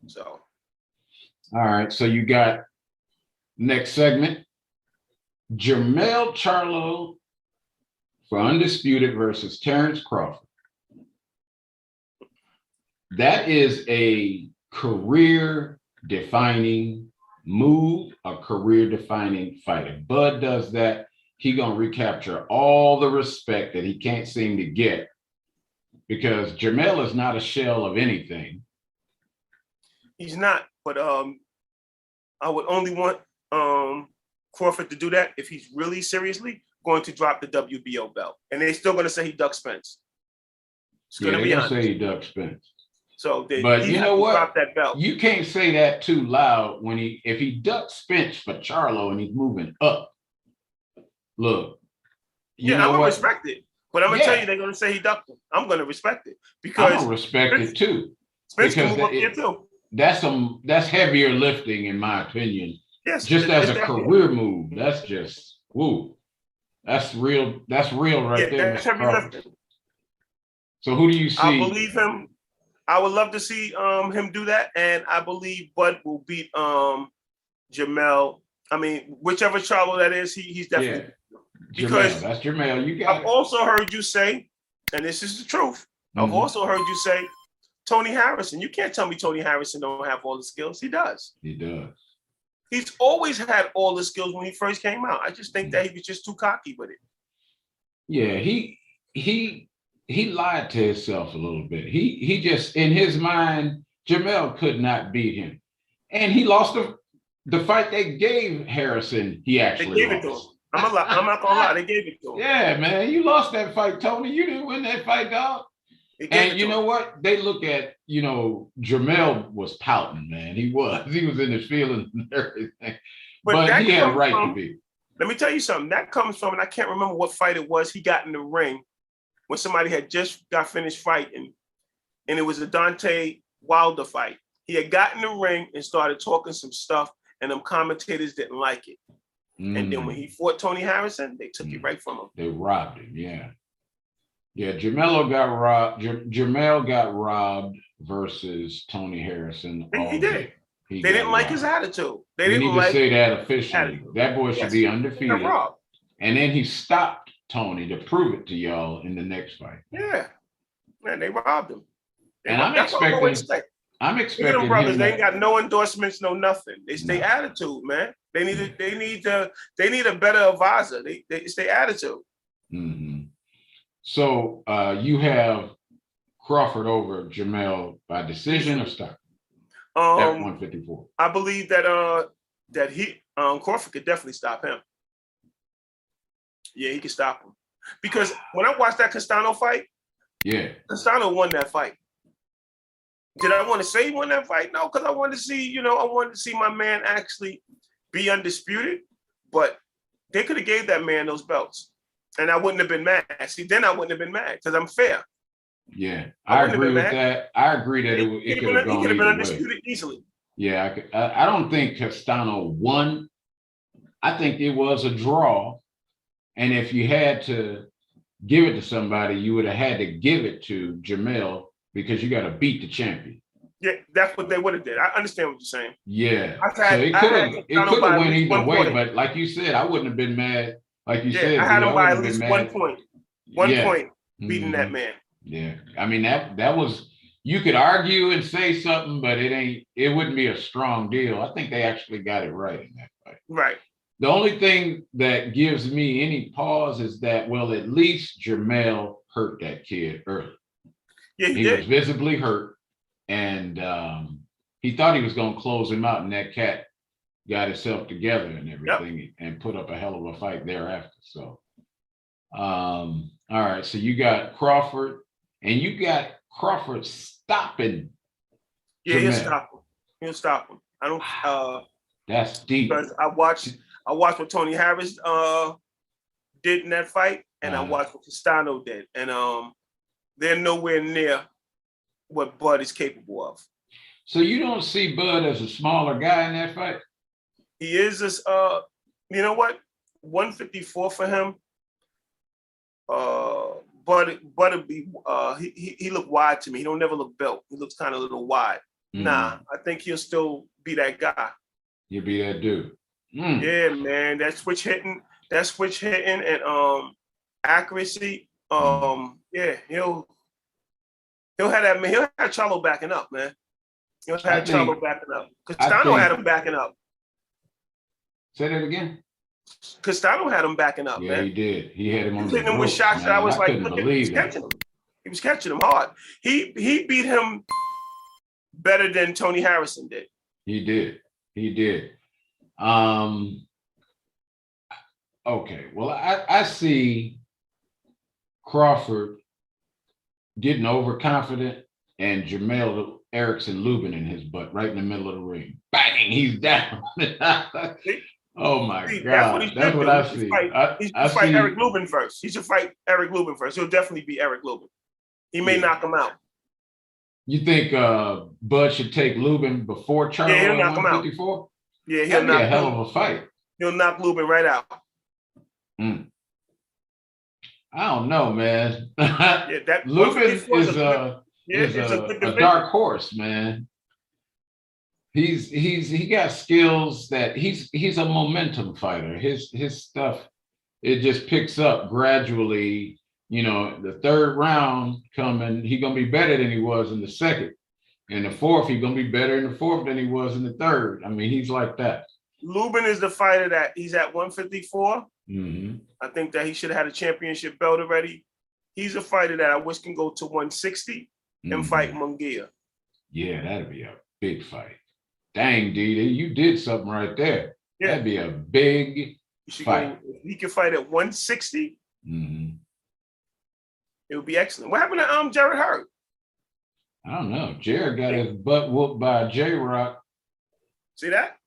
So, all right. So you got next segment, Jermall Charlo for Undisputed versus Terence Crawford. That is a career-defining move, a career-defining fight. If Bud does that, he gonna recapture all the respect that he can't seem to get, because Jermall is not a shell of anything. he's not, but I would only want Crawford to do that if he's really seriously going to drop the WBO belt, and they're still going to say he ducked Spence. It's going to be honest. Say he ducked Spence. So, but you know what? Drop that belt. You can't say that too loud when if he ducked Spence for Charlo and he's moving up. Look, I'm gonna respect it, but I'm gonna tell you they're gonna say he ducked him. I'm gonna respect it because I'm gonna respect it too. Spence can move up here too. That's heavier lifting in my opinion. Yes, just as a career move. That's just woo. That's real. That's real right there. That's heavy lifting. So who do you see? I believe him. I would love to see him do that, and I believe Bud will beat Jermall. I mean, whichever Charlo that is, he's definitely because that's Jermall. You got. I've also heard you say, and this is the truth. I've also heard you say Tony Harrison. You can't tell me Tony Harrison don't have all the skills. He does. He does. He's always had all the skills when he first came out. I just think that he was just too cocky with it. Yeah, he lied to himself a little bit. He just, in his mind, Jermall could not beat him. And he lost the fight they gave Harrison. He actually gave it to him. I'm not gonna lie, they gave it to him. Yeah, man, you lost that fight, Tony. You didn't win that fight, dog. And you know what? They look at, Jermall was pouting, man. He was in his feelings and everything. But he had a right to be. Let me tell you something. That comes from, and I can't remember what fight it was. He got in the ring when somebody had just got finished fighting, and it was a Deontay Wilder fight. He had gotten in the ring and started talking some stuff, and them commentators didn't like it. And then when he fought Tony Harrison, they took it right from him. They robbed him, yeah. Yeah, Jermall got robbed versus Tony Harrison. He did. They didn't like his attitude. They didn't need to say that officially. That boy should be undefeated. And then he stopped Tony to prove it to y'all in the next fight. Yeah. Man, they robbed him. I'm expecting them brothers, they ain't got no endorsements, no nothing. It's their attitude, man. They need a better advisor. It's their attitude. Mm-hmm. So you have Crawford over Jermall by decision or stop? At 154. I believe that Crawford could definitely stop him. Yeah, he could stop him. Because when I watched that Castano fight, Castano won that fight. Did I want to say he won that fight? No, because I wanted to see, my man actually be undisputed. But they could have gave that man those belts. And I wouldn't have been mad. See, then I wouldn't have been mad because I'm fair. Yeah, I agree with that. I agree that it could have gone. He could have been undisputed easily. Yeah, I don't think Castano won. I think it was a draw. And if you had to give it to somebody, you would have had to give it to Jermall because you got to beat the champion. Yeah, that's what they would have did. I understand what you're saying. Yeah. So it could have went either way, but like you said, I wouldn't have been mad. Like you said, I had him by at least 1 point. 1 point beating that man. Yeah. I mean, that was, you could argue and say something, but it wouldn't be a strong deal. I think they actually got it right in that fight. Right. The only thing that gives me any pause is that, well, at least Jermall hurt that kid early. Yeah, he was visibly hurt, and he thought he was going to close him out, and that cat got himself together and everything and put up a hell of a fight thereafter. So, all right. So you got Crawford, and you got Crawford stopping. Yeah, he'll stop him. He'll stop him. I don't. That's deep. Because I watched what Tony Harris did in that fight, and I watched what Castano did, and they're nowhere near what Bud is capable of. So you don't see Bud as a smaller guy in that fight? He is this. You know what? 154 for him. But be he looked wide to me. He don't never look built. He looks kind of a little wide. Nah, I think he'll still be that guy. You'll be that dude. Yeah, man. That switch hitting and accuracy. Yeah, he'll have that man. He'll have Charlo backing up, man. He'll have Charlo backing up. Castano had him backing up. Say that again. Castano had him backing up, man. Yeah, he did. He had him on the hitting him with shots that I was like, look, he was catching him hard. He beat him better than Tony Harrison did. He did. Okay. Well, I see Crawford getting overconfident and Jermall Erickson Lubin in his butt right in the middle of the ring. Bang! He's down. Oh my God! That's what I see. He should fight Eric Lubin first. He should fight Eric Lubin first. He'll definitely be Eric Lubin. He may knock him out. You think Bud should take Lubin before Charlo? Yeah, he'll knock him out. Yeah, he'll knock him out. A hell of a fight. He'll knock Lubin right out. I don't know, man. That Lubin is a dark horse, man. He got skills that he's a momentum fighter. His stuff, it just picks up gradually. You know, the third round coming, he's gonna be better than he was in the second. In the fourth, he's gonna be better in the fourth than he was in the third. I mean, he's like that. Lubin is the fighter that he's at 154. I think that he should have had a championship belt already. He's a fighter that I wish can go to 160 and fight Munguia. Yeah, that'd be a big fight. Dang, D, you did something right there. Yeah. That'd be a big fight. If he could fight at 160, it would be excellent. What happened to Jared Hurd? I don't know. Jared got his butt whooped by J-Rock. See that?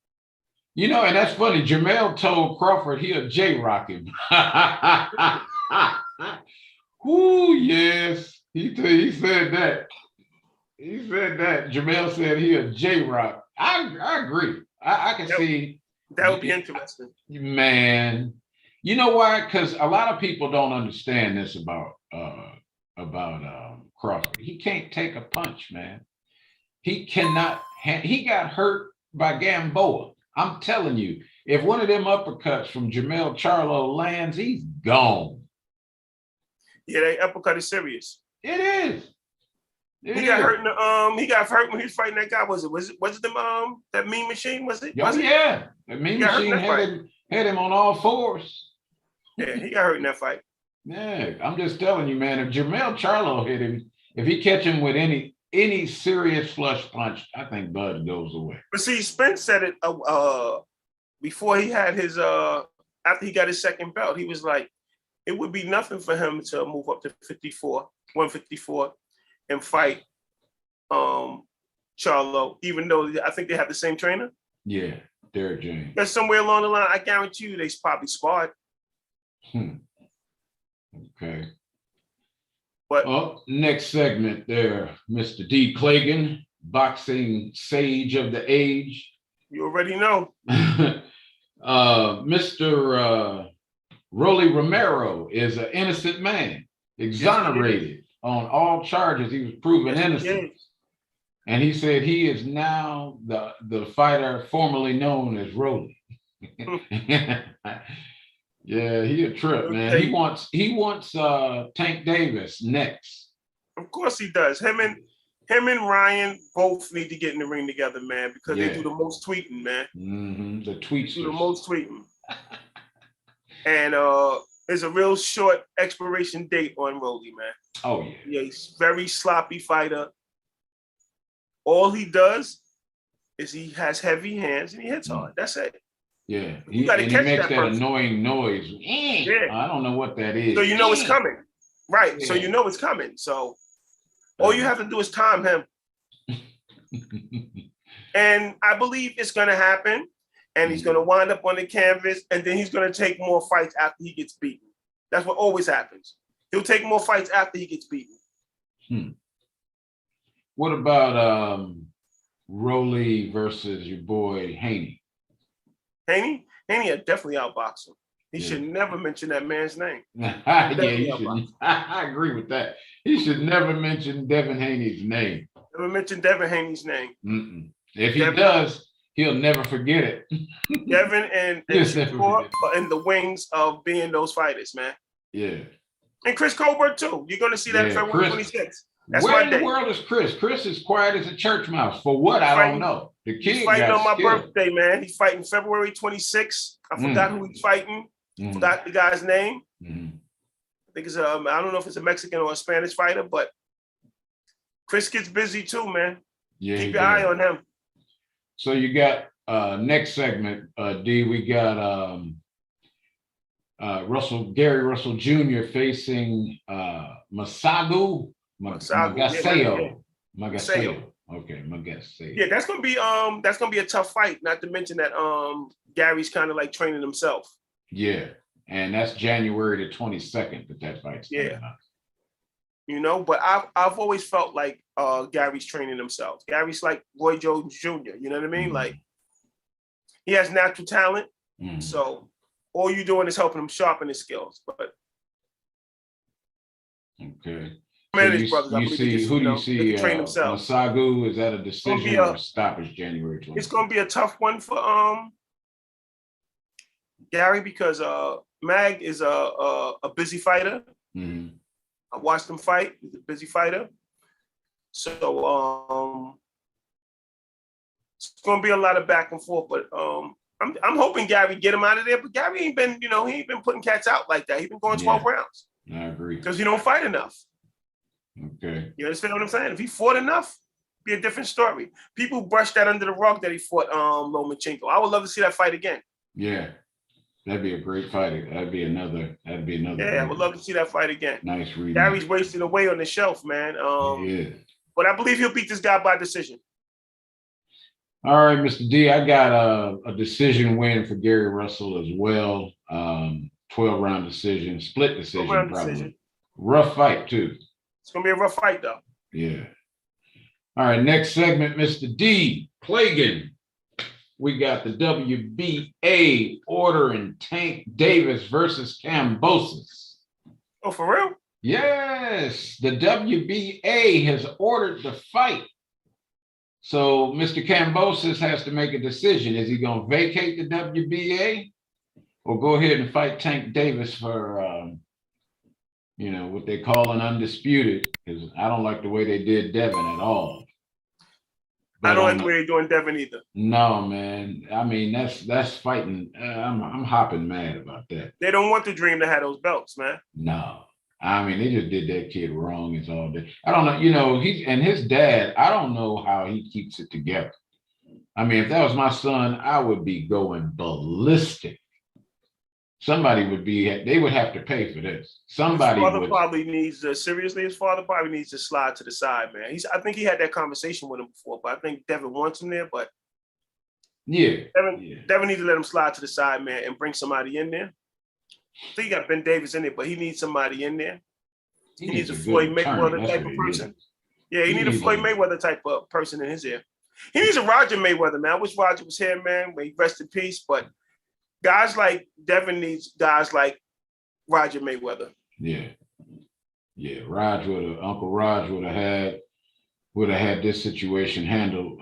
You know, and that's funny. Jermall told Crawford he'll J-Rock him. Ooh, yes. He said that. He said that. Jermall said he'll J-Rock. I agree. I can see. That would be interesting. Man. You know why? Because a lot of people don't understand this about Crawford. He can't take a punch, man. He cannot. He got hurt by Gamboa. I'm telling you, if one of them uppercuts from Jermall Charlo lands, he's gone. Yeah, that uppercut is serious. It is. He got hurt in the he got hurt when he was fighting that guy. Was it the that Mean Machine? Was it? Yeah. The Mean Machine had him on all fours. Yeah, he got hurt in that fight. Yeah, I'm just telling you, man, if Jermall Charlo hit him, if he catch him with any serious flush punch, I think Bud goes away. But see, Spence said it before he had his after he got his second belt, he was like, it would be nothing for him to move up to 154 and fight Charlo, even though I think they have the same trainer. Yeah, Derek James. But somewhere along the line, I guarantee you they probably sparred. Okay. But next segment there, Mr. D. Clagan, boxing sage of the age. You already know. Mr. Rolly Romero is an innocent man, exonerated on all charges. He was proven innocent. And he said he is now the fighter formerly known as Rolly. Yeah, he a trip, man. He wants Tank Davis next. Of course he does. Him and Ryan both need to get in the ring together, man, because they do the most tweeting, man. The tweets do the most tweeting. And there's a real short expiration date on Rolly, man. Oh yeah. Yeah, he's very sloppy fighter. All he does is he has heavy hands and he hits hard. That's it. Yeah, he makes that annoying noise. Yeah. I don't know what that is. So you know it's coming. Right. Yeah. So you know it's coming. So all you have to do is time him. And I believe it's going to happen. And he's going to wind up on the canvas. And then he's going to take more fights after he gets beaten. That's what always happens. He'll take more fights after he gets beaten. What about Rolly versus your boy Haney? Haney had definitely outboxed him. He should never mention that man's name. You should. I agree with that. He should never mention Devin Haney's name. Never mention Devin Haney's name. If he does, he'll never forget it. Devin and Shakur are in the wings of being those fighters, man. Yeah. And Chris Colbert too. You're going to see that February 26th. That's where in the world is Chris? Chris is quiet as a church mouse. For what? I don't know. The kid he's fighting on my birthday, man. He's fighting February 26th. I forgot who he's fighting. Forgot the guy's name. I think it's I don't know if it's a Mexican or a Spanish fighter, but Chris gets busy too, man. Yeah, keep your eye on him. So you got next segment, D. We got Gary Russell Jr. facing Magasayo. Okay, Magasayo. Yeah, that's gonna be a tough fight. Not to mention that Gary's kind of like training himself. Yeah, and that's January the 22nd that fight's coming up. You know, but I've always felt like Gary's training himself. Gary's like Roy Jones Jr. You know what I mean? Like he has natural talent, so all you're doing is helping him sharpen his skills. But okay. Man, so who do you see? Masagu, is that a decision or stoppage January 20th? It's going to be a tough one for Gary because Mag is a busy fighter. I watched him fight. He's a busy fighter. So it's going to be a lot of back and forth. But I'm hoping Gary get him out of there. But Gary ain't been, he ain't been putting cats out like that. He's been going 12 rounds. I agree. Because he don't fight enough. Okay. You understand what I'm saying? If he fought enough, it'd be a different story. People brush that under the rug that he fought Lomachenko. I would love to see that fight again. Yeah. That'd be a great fight. That'd be another. Yeah, I would love to see that fight again. Nice reading. Gary's wasted away on the shelf, man. But I believe he'll beat this guy by decision. All right, Mr. D, I got a decision win for Gary Russell as well. 12-round decision, split decision, probably. Decision. Rough fight, too. It's going to be a rough fight, though. Yeah. All right, next segment, Mr. D, Plagan. We got the WBA ordering Tank Davis versus Kambosos. Oh, for real? Yes. The WBA has ordered the fight. So Mr. Kambosos has to make a decision. Is he going to vacate the WBA or go ahead and fight Tank Davis for, what they call an undisputed? Because I don't like the way they did Devin at all. But I don't like the way they're doing Devin either. No, man. I mean, that's fighting. I'm hopping mad about that. They don't want the Dream to have those belts, man. No. I mean, they just did that kid wrong. It's all day. I don't know. His dad, I don't know how he keeps it together. I mean, if that was my son, I would be going ballistic. They would have to pay for this. His father probably needs his father probably needs to slide to the side, man. I think he had that conversation with him before, but I think Devin wants him there, but Devin needs to let him slide to the side, man, and bring somebody in there. I think he got Ben Davis in there, but he needs somebody in there. He needs a Floyd Mayweather type of person. Yeah, he needs a Floyd Mayweather type of person in his ear. He needs a Roger Mayweather, man. I wish Roger was here, man. May he rest in peace, but guys like Devin needs guys like Roger Mayweather. Yeah. Uncle Raj would have had this situation handled,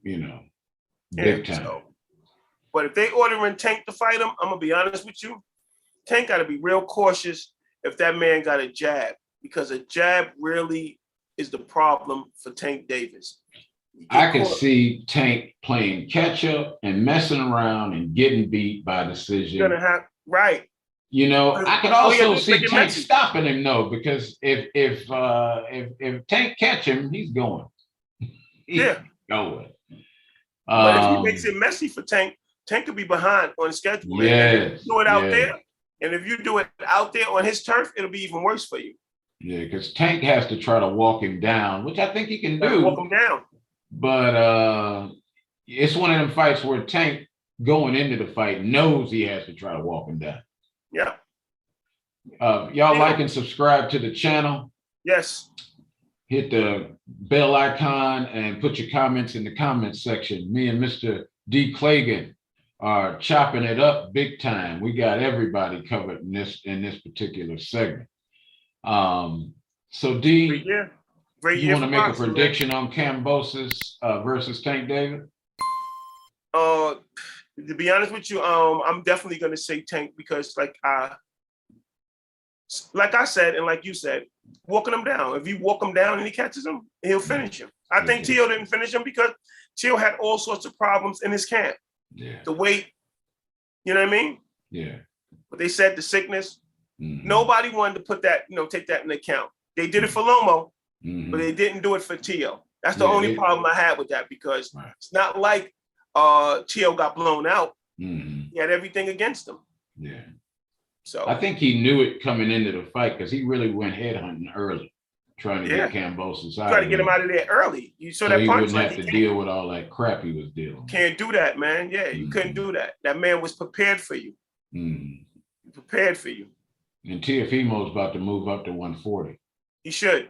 big time. So, but if they ordering Tank to fight him, I'm gonna be honest with you. Tank got to be real cautious if that man got a jab, because a jab really is the problem for Tank Davis. I could see Tank playing catch up and messing around and getting beat by decision. Right. I could also see Tank stopping him though, because if Tank catch him, he's going. Going. But if he makes it messy for Tank, Tank could be behind on schedule. Yes. Do it out there, and if you do it out there on his turf, it'll be even worse for you. Yeah, because Tank has to try to walk him down, which I think he can do. Walk him down. But it's one of them fights where Tank going into the fight knows he has to try to walk him down. Yeah. Y'all like and subscribe to the channel. Yes. Hit the bell icon and put your comments in the comments section. Me and Mr. D. Clagan are chopping it up big time. We got everybody covered in this particular segment. So D, Great you year want to make a prediction on Kambosos versus Tank David? To be honest with you, I'm definitely going to say Tank because, like I said, and like you said, walking him down. If you walk him down and he catches him, he'll finish him. I think Teal didn't finish him because Teal had all sorts of problems in his camp. Yeah. The weight, you know what I mean? Yeah. But they said the sickness. Nobody wanted to put that, take that into account. They did it for Lomo, but they didn't do it for Teal. That's the only problem I had with that because it's not like Teal got blown out. He had everything against him. Yeah. So I think he knew it coming into the fight because he really went headhunting early, trying to get Kambosos out. Try to get him out of there early. You saw that he punch. Wouldn't have to deal with all that crap he was dealing with. Can't do that, man. Yeah, you couldn't do that. That man was prepared for you. Prepared for you. And Teofimo's about to move up to 140. He should.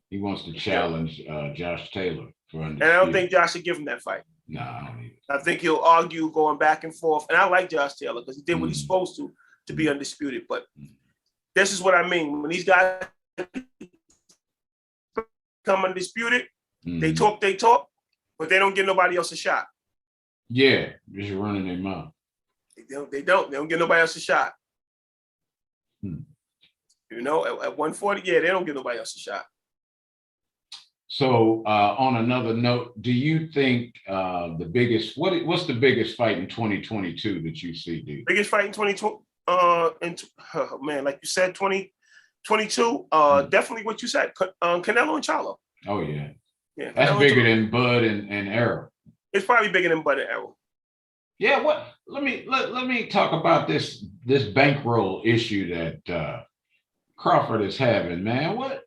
He wants to challenge Josh Taylor for Undisputed. And I don't think Josh should give him that fight. No, I don't either. I think he'll argue going back and forth. And I like Josh Taylor because he did what he's supposed to be undisputed. But this is what I mean. When these guys come undisputed, they talk, but they don't give nobody else a shot. Yeah, just running their mouth. They don't give nobody else a shot. At 140, they don't give nobody else a shot. So on another note, do you think the biggest, what's the biggest fight in 2022 that you see, dude? Biggest fight in 2020, like you said, 2022, definitely what you said, Canelo and Charlo. Oh yeah. Yeah. That's Canelo bigger than Bud and Errol. It's probably bigger than Bud and Errol. Yeah, let me talk about this bankroll issue that Crawford is having, man. What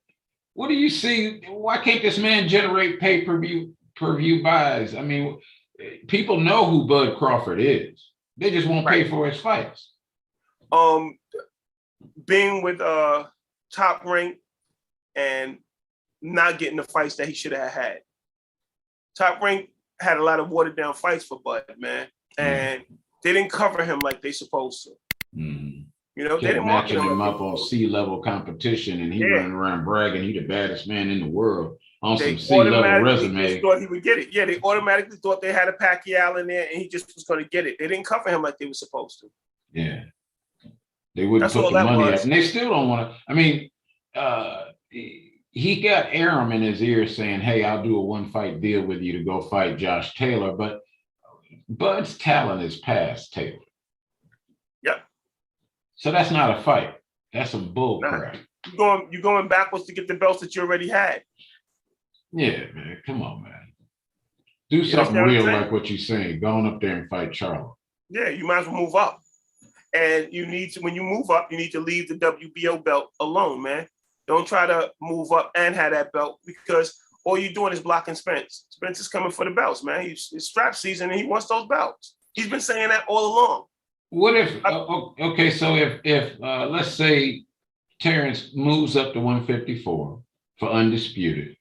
do you see? Why can't this man generate pay-per-view buys? I mean, people know who Bud Crawford is. They just won't pay for his fights. Being with Top Rank and not getting the fights that he should have had. Top Rank had a lot of watered down fights for Bud, man. And they didn't cover him like they supposed to. They didn't matching him up on C-level competition, and he running around bragging he the baddest man in the world on some C-level resume. They thought he would get it. Yeah, they automatically thought they had a Pacquiao in there, and he just was going to get it. They didn't cover him like they were supposed to. Yeah, they wouldn't put the money up, and they still don't want to. I mean, he got Aram in his ear saying, "Hey, I'll do a one-fight deal with you to go fight Josh Taylor," but Bud's talent is past Taylor. Yep. So that's not a fight. That's some bull crap. You're going backwards to get the belts that you already had. Yeah, man. Come on, man. Do something real like what you're saying. Go on up there and fight Charlo. Yeah, you might as well move up. And you need to, when you move up, you need to leave the WBO belt alone, man. Don't try to move up and have that belt because all you're doing is blocking Spence. Spence is coming for the belts, man. It's strap season and he wants those belts. He's been saying that all along. What if, okay, so if let's say Terence moves up to 154 for Undisputed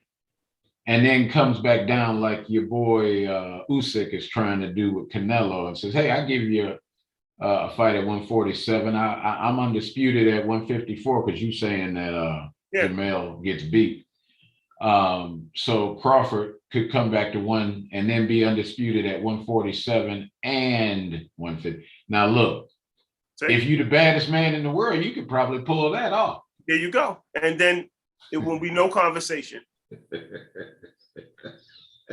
and then comes back down like your boy Usyk is trying to do with Canelo and says, hey, I give you a fight at 147. I'm undisputed at 154 because you're saying that Jermall gets beat. So Crawford could come back to one and then be undisputed at 147 and 150. Now look, if you're the baddest man in the world, you could probably pull that off. There you go. And then it will be no conversation.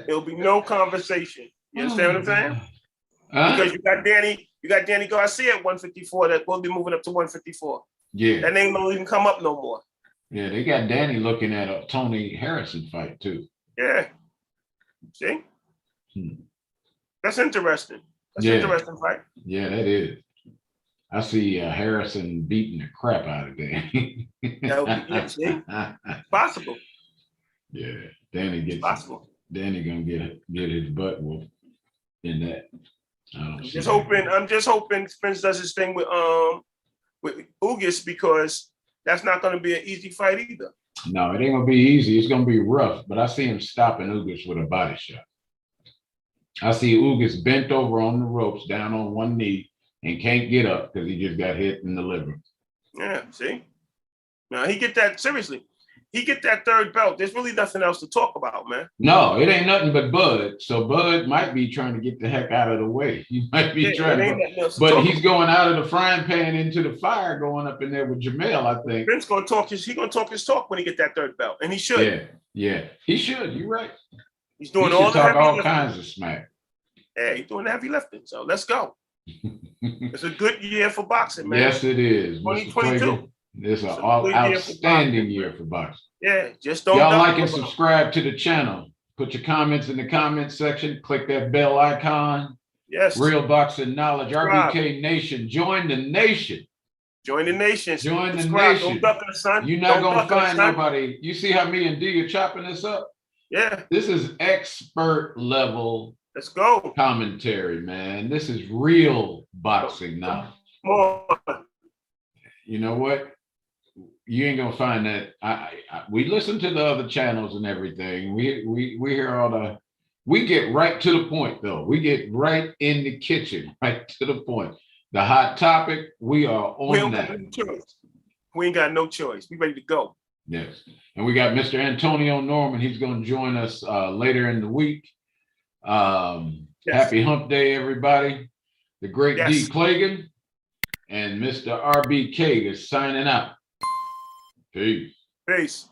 It'll be no conversation. You understand what I'm saying? Because you got Danny Garcia at 154 that will be moving up to 154. Yeah. That name don't even come up no more. Yeah, they got Danny looking at a Tony Harrison fight too. Yeah. See? That's interesting. That's an interesting fight. Yeah, that is. I see Harrison beating the crap out of Danny. See? Possible. Yeah, Danny gets possible. Danny gonna get his butt whooped in that. I'm just hoping Spence does his thing with Ugas because that's not going to be an easy fight either. No, it ain't gonna be easy. It's gonna be rough. But I see him stopping Ugas with a body shot. I see Ugas bent over on the ropes, down on one knee, and can't get up because he just got hit in the liver. Yeah, see? Now he get that seriously. He get that third belt. There's really nothing else to talk about, man. No, it ain't nothing but Bud. So Bud might be trying to get the heck out of the way. He might be trying to, but he's going out of the frying pan into the fire, going up in there with Jermall, I think. Vince gonna talk his talk when he get that third belt, and he should. Yeah, he should. You're right. He's doing all kinds of smack. Yeah, he's doing heavy lifting. So let's go. It's a good year for boxing, man. Yes, it is. 2022. It's an outstanding year for boxing. Yeah, just don't. Y'all like and subscribe to the channel. Put your comments in the comments section. Click that bell icon. Yes. Real Boxing Knowledge, RBK Nation. Join the nation. Join the nation. Join the nation. Don't duck us, son. You're not going to find nobody. You see how me and D are chopping this up? Yeah. This is expert level. Let's go. Commentary, man. This is real boxing knowledge. Come on. You know what? You ain't gonna find that. We listen to the other channels and everything. We hear all the. We get right to the point though. We get right in the kitchen, right to the point. The hot topic. We are on that. We ain't got no choice. We ready to go. Yes, and we got Mr. Antonio Norman. He's going to join us later in the week. Yes. Happy Hump Day, everybody. The great D. Clagan and Mr. RBK is signing out. Peace. Peace.